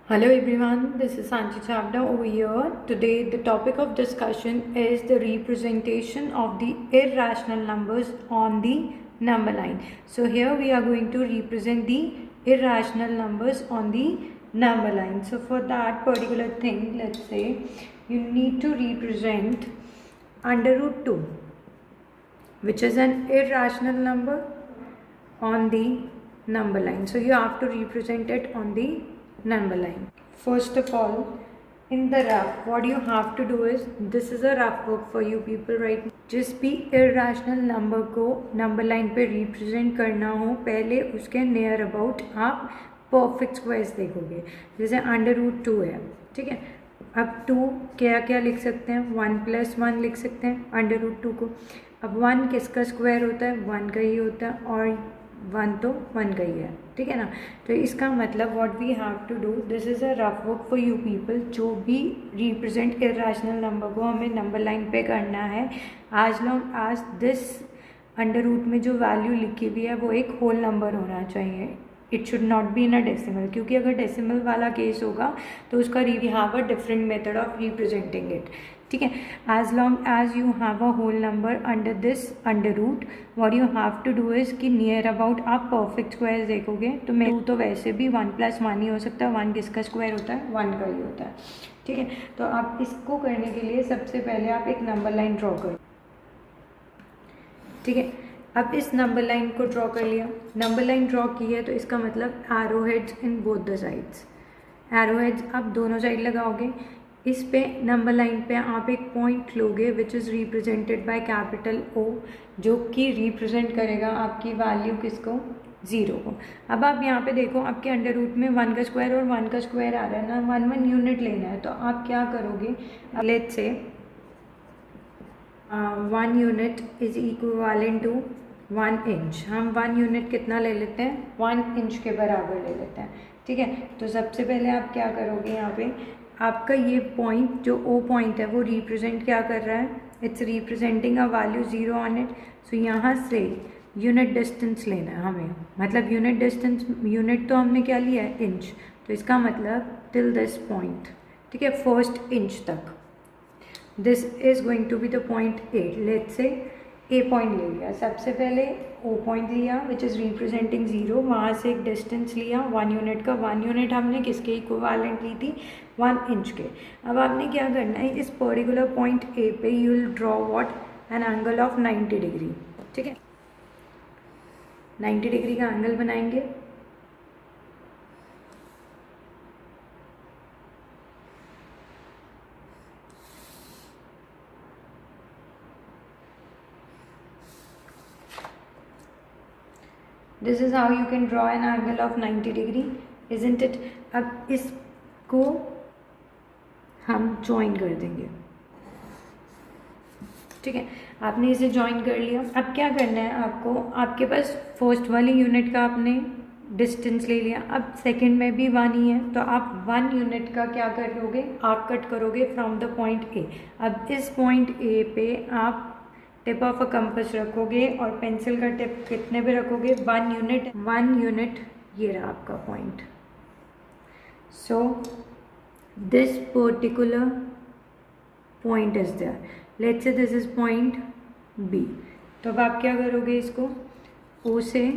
Hello everyone, this is Sanchi Chavda over here. Today the topic of discussion is the representation of the irrational numbers on the number line. So here we are going to represent the irrational numbers on the number line. So for that particular thing, let's say you need to represent under root 2, which is an irrational number on the number line. So you have to represent it on the number line. First of all, in the rough, what you have to do is, this is a rough work for you people right now. जिस भी irrational number को number line पे represent करना हो, पहले उसके near about आप perfect squares देखोगे. जैसे under root 2 है, ठीक है. अब 2 क्या क्या लिख सकते हैं, 1 + 1 लिख सकते हैं अंडर रूट 2 को. अब 1 किसका स्क्वायर होता है, 1 का ही होता है, और 1 तो 1 का ही है, ठीक है ना. तो इसका मतलब what we have to do, this is a rough work for you people. जो भी रिप्रेजेंट इरेशनल नंबर को हमें नंबर लाइन पे करना है, आज लॉन्ग आज दिस अंडर रूट में जो वैल्यू लिखी हुई है वो एक होल नंबर होना चाहिए. It should not be in a decimal, क्योंकि अगर डेसिमल वाला केस होगा तो उसका we have a different method of representing it, ठीक है. As long as you have a whole number under this under root, what you have to do is कि near about आप परफेक्ट स्क्वायर देखोगे तो मैं तो वैसे भी 1 + 1 ही हो सकता है. 1 किसका स्क्वायर होता है, 1 का ही होता है, ठीक है. तो आप इसको करने के लिए सबसे पहले आप एक नंबर लाइन ड्रॉ करो, ठीक है. अब इस नंबर लाइन को ड्रॉ कर लिया, नंबर लाइन ड्रॉ की है तो इसका मतलब arrow heads in both the sides. Arrow heads आप दोनों साइड लगाओगे. इस पे नंबर लाइन पे आप एक पॉइंट लोगे which is represented by capital O, जो कि रिप्रेजेंट करेगा आपकी वैल्यू किसको, 0 को. अब आप यहाँ पे देखो, आपके अंडर रूट में 1 का स्क्वायर और 1 का स्क्वायर आ रहा है ना, 1 यूनिट लेना है. तो आप क्या करोगे, let's say 1 unit is equivalent to 1 inch. हम 1 यूनिट कितना ले लेते हैं, 1 इंच के बराबर ले लेते हैं, ठीक है. तो सबसे पहले आप क्या करोगे, यहाँ पे आपका ये पॉइंट जो O पॉइंट है वो रिप्रेजेंट क्या कर रहा है, it's representing a value 0 on it. So यहाँ से यूनिट डिस्टेंस लेना है हमें, मतलब यूनिट डिस्टेंस, यूनिट तो हमने क्या लिया है, इंच. तो इसका मतलब टिल दिस पॉइंट, ठीक है, फर्स्ट इंच तक. This is going to be the point A. Let's say A point ले लिया, सबसे पहले O पॉइंट लिया विच इज़ रिप्रेजेंटिंग 0. वहाँ से एक डिस्टेंस लिया 1 यूनिट का. 1 यूनिट हमने किसके इक्विवेलेंट ली थी, 1 इंच के. अब आपने क्या करना है, इस पर्टिकुलर पॉइंट A पे you will draw what, N angle of 90 degree, ठीक है. 90 डिग्री का एंगल बनाएंगे. This is how you can draw an angle of 90 degree, isn't it. अब इसको हम ज्वाइन कर देंगे, ठीक है. आपने इसे ज्वाइन कर लिया. अब क्या करना है आपको, आपके पास फर्स्ट वाली यूनिट का आपने डिस्टेंस ले लिया. अब सेकंड में भी 1 ही है, तो आप 1 यूनिट का क्या करोगे, आर्क कट करोगे फ्रॉम द पॉइंट A. अब इस पॉइंट A पे आप टिप ऑफ अ कंपास रखोगे और पेंसिल का टिप कितने पे रखोगे, 1 यूनिट. 1 यूनिट ये रहा आपका point. So this particular point is there. Let's say this is point B. तो अब आप क्या करोगे, इसको O से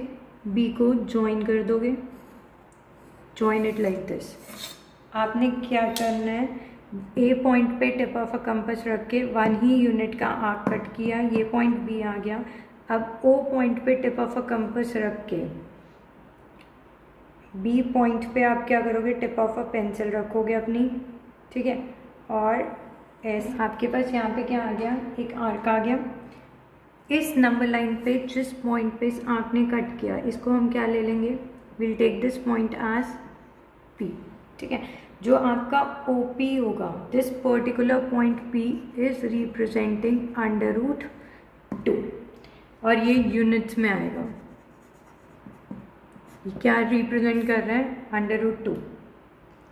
B को ज्वाइन कर दोगे, ज्वाइन इट लाइक दिस. आपने क्या करना है, A पॉइंट पे टिप ऑफ अ कंपास रख के 1 ही यूनिट का आर्क कट किया, ये पॉइंट B आ गया. अब O पॉइंट पे टिप ऑफ अ कंपास रख के B पॉइंट पे आप क्या करोगे, टिप ऑफ अ पेंसिल रखोगे अपनी, ठीक है. और आपके पास यहाँ पे क्या आ गया, एक आर्क आ गया. इस नंबर लाइन पे जिस पॉइंट पे इस आर्क ने कट किया, इसको हम क्या ले लेंगे, will take this point as P, ठीक है. जो आपका OP होगा, this particular point P is representing under root 2, और ये यूनिट्स में आएगा. क्या रिप्रेजेंट कर रहा है, अंडर रूट 2.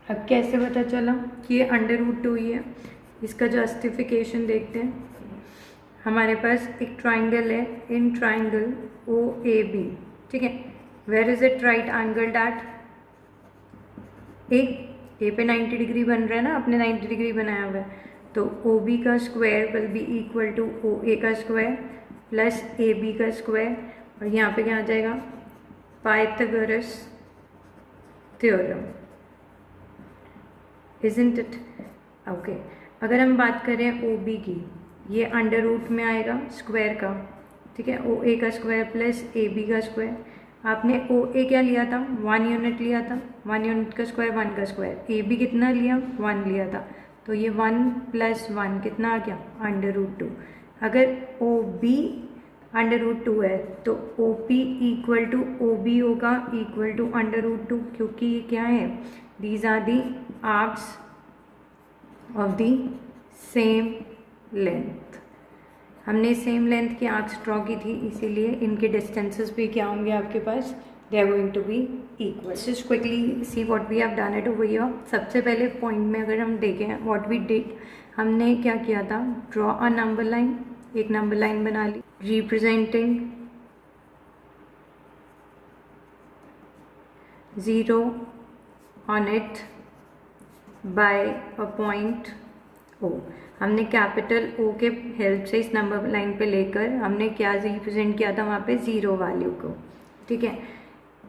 अब कैसे पता चला कि ये अंडर रूट 2 ही है, इसका जस्टिफिकेशन देखते हैं. हमारे पास एक ट्राइंगल है, इन ट्राइंगल OAB, ठीक है. Where is it right angled at, एक ए पे 90 डिग्री बन रहा है ना, आपने 90 डिग्री बनाया हुआ है, तो ओ बी का square will be equal to O A का स्क्वायर प्लस ए बी का स्क्वायर, और यहाँ पे क्या आ जाएगा, Pythagoras theorem, isn't it? Okay, अगर हम बात करें ओ बी की, ये अंडर रूट में आएगा स्क्वायर का, ठीक है, ओ ए का स्क्वायर प्लस ए बी का स्क्वायर। आपने ओ ए क्या लिया था, 1 यूनिट लिया था, 1 यूनिट का स्क्वायर 1 का स्क्वायर, ए बी कितना लिया, 1 लिया था, तो ये 1 + 1 कितना आ गया, अंडर रूट 2। अगर ओ बी अंडर रूट 2 है तो O P equal to O B होगा इक्वल टू अंडर रूट 2, क्योंकि ये क्या है, these are the arcs of the same length. हमने सेम लेंथ की आर्क्स ड्रॉ की थी, इसीलिए इनके डिस्टेंसेस भी क्या होंगे आपके पास, they are going to be equal. Just quickly see what we have done it over here. सबसे पहले पॉइंट में अगर हम देखें व्हाट वी डिड, हमने क्या किया था, ड्रॉ अ नंबर लाइन, एक नंबर लाइन बना ली representing 0 on it by a point O. हमने कैपिटल ओ के हेल्प से इस नंबर लाइन पे लेकर हमने क्या रिप्रेजेंट किया था वहाँ पे 0 वैल्यू को, ठीक है।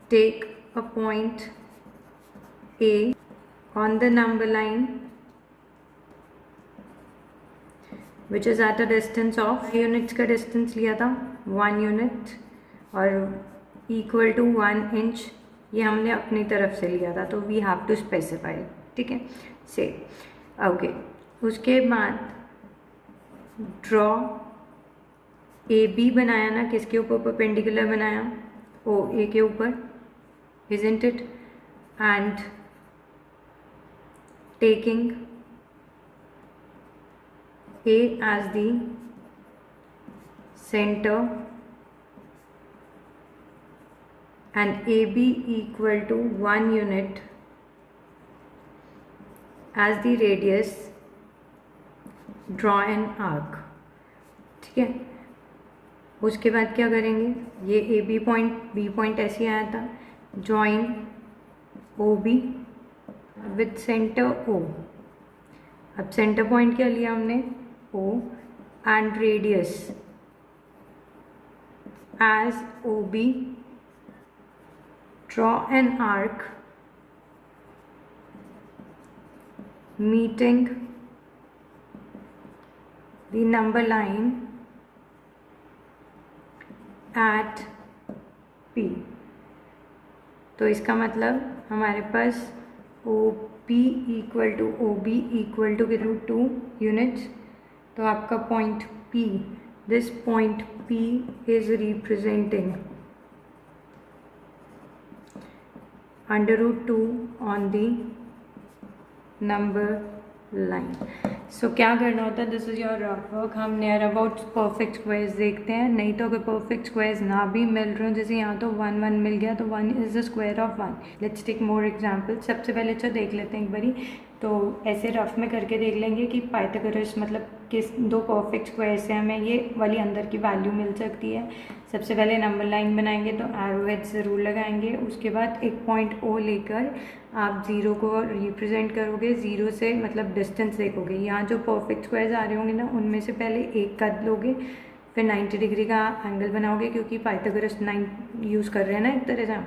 Take a point A on the number line which is at a distance of units का डिस्टेंस लिया था 1 यूनिट और इक्वल टू 1 इंच, ये हमने अपनी तरफ से लिया था, तो वी हैव टू स्पेसिफाई, ठीक है, से ओके। उसके बाद ड्रॉ ए बी बनाया ना, किसके ऊपर परपेंडिकुलर बनाया, ओ ए के ऊपर, isn't it, and taking A as the center and AB equal to 1 unit as the radius, draw an arc, ठीक है। उसके बाद क्या करेंगे, ये AB पॉइंट, B पॉइंट ऐसे आया था, join OB with centre O। अब सेंटर पॉइंट क्या लिया हमने, O, and radius as OB, draw an arc meeting the number line at P। तो इसका मतलब हमारे पास OP equal to OB equal to √2 units, तो आपका point P, this point P is representing √2 on the number line. So क्या करना होता है, this is your rough work. हम नियर अबाउट परफेक्ट स्क्वायर्स देखते हैं, नहीं तो अगर परफेक्ट स्क्वायर्स ना भी मिल रहे हो, जैसे यहाँ तो 1 1 मिल गया, तो 1 is the square of 1। Let's take more example. सबसे पहले अच्छा देख लेते हैं एक बारी, तो ऐसे रफ में करके देख लेंगे कि पाइथागोरस मतलब किस दो परफेक्ट स्क्वायर से हमें ये वाली अंदर की वैल्यू मिल सकती है। सबसे पहले नंबर लाइन बनाएंगे तो एरो हेड ज़रूर लगाएंगे, उसके बाद एक पॉइंट ओ लेकर आप 0 को रिप्रेजेंट करोगे, 0 से मतलब डिस्टेंस देखोगे, यहाँ जो परफेक्ट स्क्वायर्स आ रहे होंगे ना उनमें से पहले एक कट लोगे, फिर 90 डिग्री का एंगल बनाओगे, क्योंकि पाइथागोरस 9 यूज़ कर रहे हैं ना एक तरह से,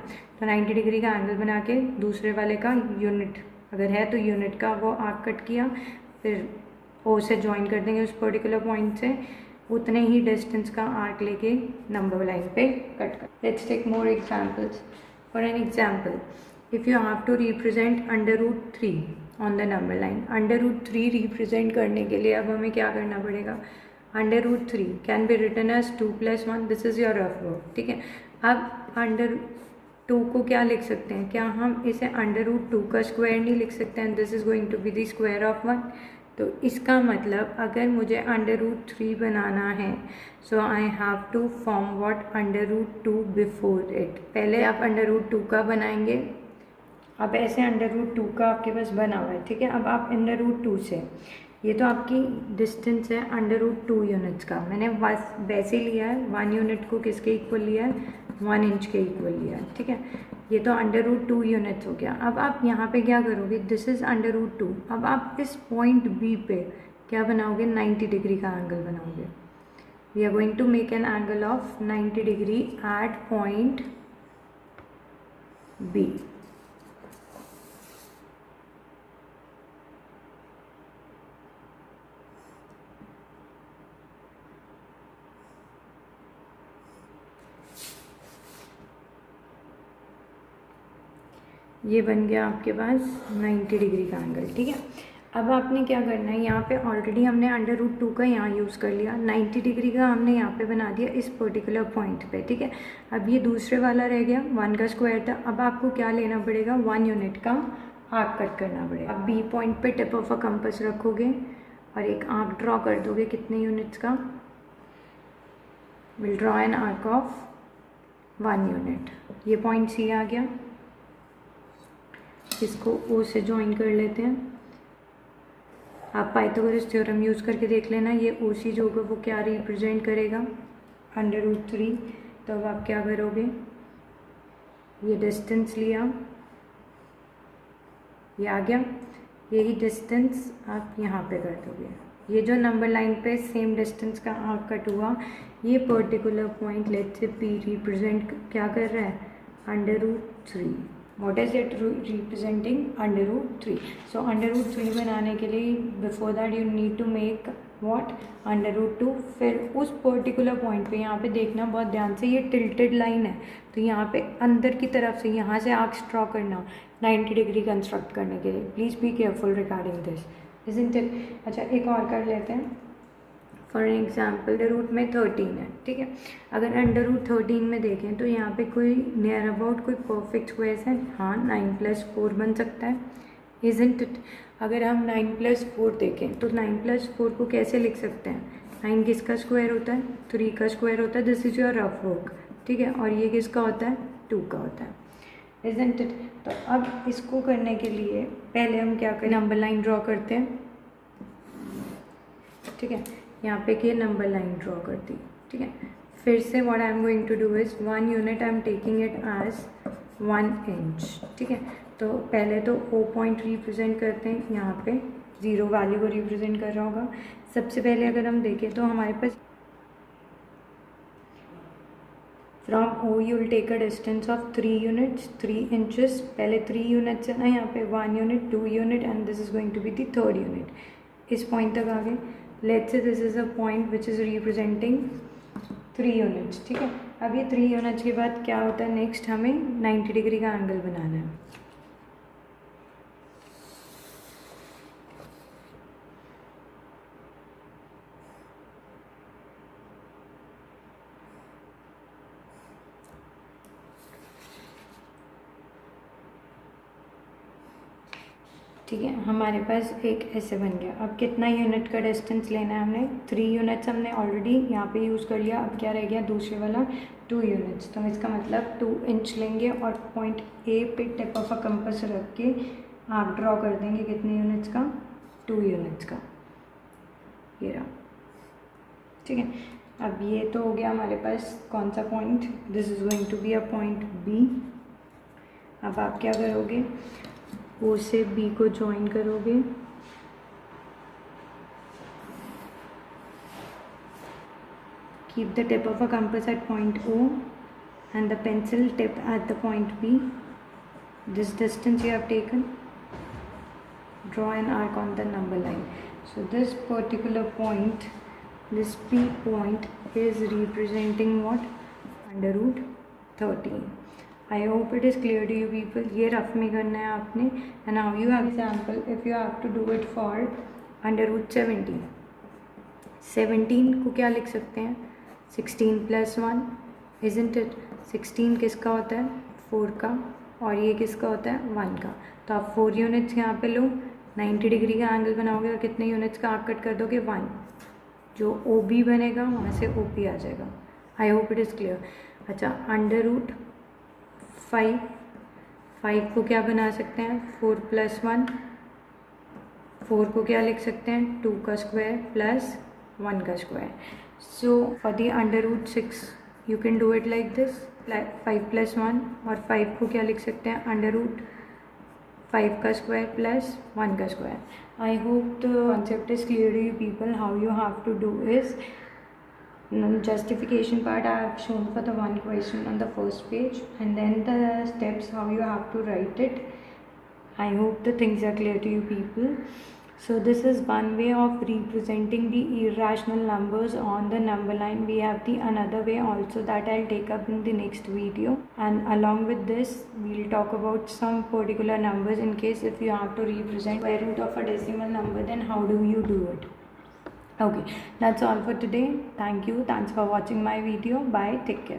तो 90 डिग्री का एंगल बना के दूसरे वाले का यूनिट अगर है तो यूनिट का वो आर्क कट किया, फिर ओ से ज्वाइन कर देंगे उस पर्टिकुलर पॉइंट से, उतने ही डिस्टेंस का आर्क लेके नंबर लाइन पे कट कर। Let's take more examples. For an example, if you have to represent √3 on the number line, √3 represent करने के लिए अब हमें क्या करना पड़ेगा, √3 can be written as 2 + 1, this is your rough work, ठीक है। अब √2 को क्या लिख सकते हैं, क्या हम इसे √2 का स्क्वायर नहीं लिख सकते हैं, this is going to be the square of 1। तो इसका मतलब अगर मुझे √3 बनाना है, so I have to form what √2 before it. पहले आप √2 का बनाएंगे, अब ऐसे √2 का आपके पास बना हुआ है, ठीक है। अब आप √2 से, ये तो आपकी डिस्टेंस है √2 यूनिट्स का, मैंने वैसे लिया है 1 यूनिट को किसके इक्वल लिया है, 1 इंच के इक्वल लिया है, ठीक है। ये तो √2 यूनिट्स हो गया। अब आप यहाँ पे क्या करोगे, दिस इज़ √2। अब आप इस पॉइंट बी पे क्या बनाओगे, 90 डिग्री का एंगल बनाओगे। We are going to make an angle of 90 degree at point B. ये बन गया आपके पास 90 डिग्री का एंगल, ठीक है। अब आपने क्या करना है, यहाँ पे ऑलरेडी हमने √2 का यहाँ यूज़ कर लिया, 90 डिग्री का हमने यहाँ पे बना दिया इस पर्टिकुलर पॉइंट पे, ठीक है। अब ये दूसरे वाला रह गया, 1 का स्क्वायर था। अब आपको क्या लेना पड़ेगा, 1 यूनिट का आर्क कट करना पड़ेगा। अब बी पॉइंट पे टिप ऑफ अ कंपास रखोगे और एक आर्क ड्रॉ कर दोगे, कितने यूनिट्स का, will draw an arc of 1 unit. ये पॉइंट सी आ गया, इसको ओ से ज्वाइन कर लेते हैं। आप पाइथागोरस थ्योरम यूज़ करके देख लेना, ये ओ सी जो होगा वो क्या रिप्रेजेंट करेगा, √3। तो अब आप क्या करोगे, ये डिस्टेंस लिया, ये आ गया, यही डिस्टेंस आप यहाँ पे कर दोगे। ये जो नंबर लाइन पे सेम डिस्टेंस का आर्क कट हुआ, ये पर्टिकुलर पॉइंट लेट से पी रिप्रेजेंट क्या कर रहा है, √3। What is it representing, √3। So √3 बनाने के लिए before that you need to make what, √2। फिर उस पर्टिकुलर पॉइंट पे यहाँ पे देखना बहुत ध्यान से, ये टिल्टेड लाइन है, तो यहाँ पे अंदर की तरफ से यहाँ से आर्क्स ड्रॉ करना 90 डिग्री कंस्ट्रक्ट करने के लिए। Please be careful regarding this, isn't it. अच्छा, एक और कर लेते हैं। फॉर एग्जाम्पल √ में 13 है, ठीक है। अगर √13 में देखें तो यहाँ पे कोई नियर अबाउट कोई परफेक्ट स्क्वायर्स है, हाँ 9 + 4 बन सकता है, इज़न्ट इट। अगर हम 9 + 4 देखें तो 9 + 4 को कैसे लिख सकते हैं, 9 किसका स्क्वायर होता है, 3 का स्क्वायर होता है, this is your rough work, ठीक है। और ये किसका होता है, 2 का होता है, इज़न्ट इट। तो अब इसको करने के लिए पहले हम क्या करें, नंबर लाइन ड्रॉ करते हैं, ठीक है। यहाँ पे ये नंबर लाइन ड्रॉ कर दी, ठीक है। फिर से what I am going to do is 1 unit I am taking it as 1 inch, ठीक है। तो पहले तो ओ पॉइंट रिप्रेजेंट करते हैं, यहाँ पे 0 वैल्यू को रिप्रेजेंट कर रहा होगा। सबसे पहले अगर हम देखें तो हमारे पास from O you will take a distance of 3 units, 3 inches. पहले 3 यूनिट्स है ना, यहाँ पे 1 unit, 2 unit and this is going to be the 3rd unit. इस पॉइंट तक आ गए। Let's say this is a point which is representing 3 units, ठीक है। अब ये 3 यूनिट्स के बाद क्या होता है, नेक्स्ट हमें 90 डिग्री का एंगल बनाना है। ठीक है, हमारे पास एक ऐसे बन गया। अब कितना यूनिट का डिस्टेंस लेना है हमने, 3 यूनिट्स हमने ऑलरेडी यहाँ पे यूज़ कर लिया। अब क्या रह गया, दूसरे वाला 2 यूनिट्स। तो इसका मतलब 2 इंच लेंगे और पॉइंट ए पे टिप ऑफ अ कंपास रख के आप ड्रॉ कर देंगे कितने यूनिट्स का, 2 यूनिट्स का, ये रहा, ठीक है। अब ये तो हो गया हमारे पास कौन सा point, this is going to be a point B. अब आप क्या करोगे, ओ से बी को ज्वाइन करोगे, keep the tip of a compass at point O and the pencil tip at the point B. This distance you have taken, draw an arc on the number line. So this particular point, this P point is representing what, √13. I hope it is clear to you people. ये rough में करना है आपने। And now you have example, if you have to do it for √17. 17 को क्या लिख सकते हैं, 16 + 1, isn't it? 16 किसका होता है, 4 का, और ये किसका होता है, 1 का। तो आप 4 यूनिट्स यहाँ पे लो, 90 डिग्री का एंगल बनाओगे और कितने यूनिट्स का आर्क कट कर दोगे, 1। जो ओ बी बनेगा वहाँ से ओ पी आ जाएगा। I hope it is clear. अच्छा, √5 को क्या बना सकते हैं, 4 + 1, 4 को क्या लिख सकते हैं, 2 का स्क्वायर + 1 का square. So for the √6 you can do it like this. 5+1 और 5 को क्या लिख सकते हैं, अंडर रूट 5 का स्क्वायर प्लस 1 का square. I hope the concept is clear to you people. How you have to do is justification part I have shown for the one question on the first page, and then the steps how you have to write it. I hope the things are clear to you people. So this is one way of representing the irrational numbers on the number line. We have the another way also that I'll take up in the next video, and along with this we'll talk about some particular numbers in case if you have to represent square root of a decimal number, then how do you do it. Okay, that's all for today. Thank you. Thanks for watching my video. Bye. Take care.